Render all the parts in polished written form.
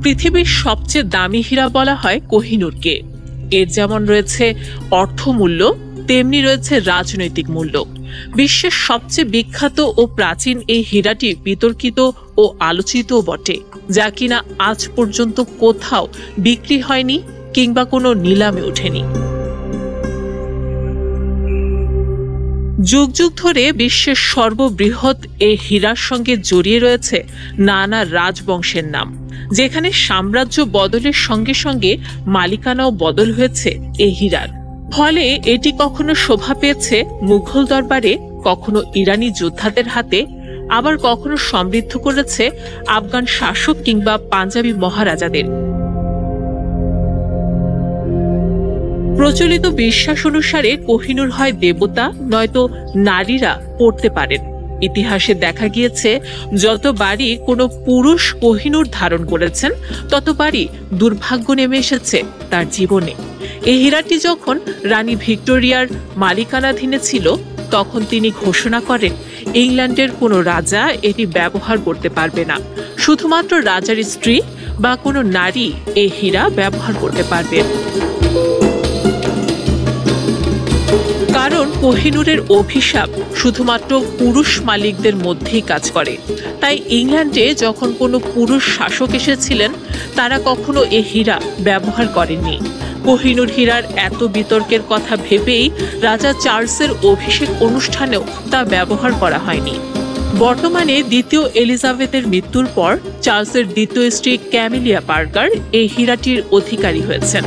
পৃথিবীর সবচেয়ে দামি হীরা বলা হয় কোহিনূরকে। এর যেমন রয়েছে অর্থমূল্য, তেমনি রয়েছে রাজনৈতিক মূল্য। বিশ্বের সবচেয়ে বিখ্যাত ও প্রাচীন এই হীরাটি বিতর্কিত ও আলোচিতও বটে, যা কিনা আজ পর্যন্ত কোথাও বিক্রি হয়নি কিংবা কোনো নিলামে ওঠেনি। যুগ যুগ ধরে বিশ্বের সর্ববৃহৎ এই হীরার সঙ্গে জড়িয়ে রয়েছে নানা রাজবংশের নাম, যেখানে সাম্রাজ্য বদলের সঙ্গে সঙ্গে মালিকানাও বদল হয়েছে এই হীরার। ফলে এটি কখনো শোভা পেয়েছে মুঘল দরবারে, কখনো ইরানি যোদ্ধাদের হাতে, আবার কখনো সমৃদ্ধ করেছে আফগান শাসক কিংবা পাঞ্জাবি মহারাজাদের। প্রচলিত বিশ্বাস অনুসারে কোহিনূর হয় দেবতা নয়তো নারীরা পড়তে পারেন। ইতিহাসে দেখা গিয়েছে যতবারই কোনো পুরুষ কোহিনূর ধারণ করেছেন ততবারই দুর্ভাগ্য নেমে এসেছে তার জীবনে। এই হীরাটি যখন রানী ভিক্টোরিয়ার মালিকানাধীনে ছিল তখন তিনি ঘোষণা করেন ইংল্যান্ডের কোনো রাজা এটি ব্যবহার করতে পারবে না, শুধুমাত্র রাজার স্ত্রী বা কোনো নারী এই হীরা ব্যবহার করতে পারবেন। কারণ কোহিনূরের অভিশাপ শুধুমাত্র পুরুষ মালিকদের মধ্যেই কাজ করে। তাই ইংল্যান্ডে যখন কোনো পুরুষ শাসক এসেছিলেন তারা কখনো এই হীরা ব্যবহার করেননি। কোহিনূর হীরার এত বিতর্কের কথা ভেবেই রাজা চার্লসের অভিষেক অনুষ্ঠানেও তা ব্যবহার করা হয়নি। বর্তমানে দ্বিতীয় এলিজাবেথের মৃত্যুর পর চার্লসের দ্বিতীয় স্ত্রী ক্যামিলিয়া পার্কার এই হীরাটির অধিকারী হয়েছেন।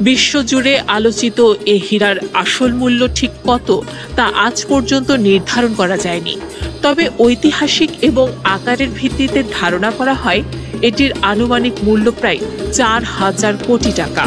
বিশ্বজুড়ে আলোচিত এই হীরার আসল মূল্য ঠিক কত তা আজ পর্যন্ত নির্ধারণ করা যায়নি। তবে ঐতিহাসিক এবং আকারের ভিত্তিতে ধারণা করা হয় এটির আনুমানিক মূল্য প্রায় 4,000 কোটি টাকা।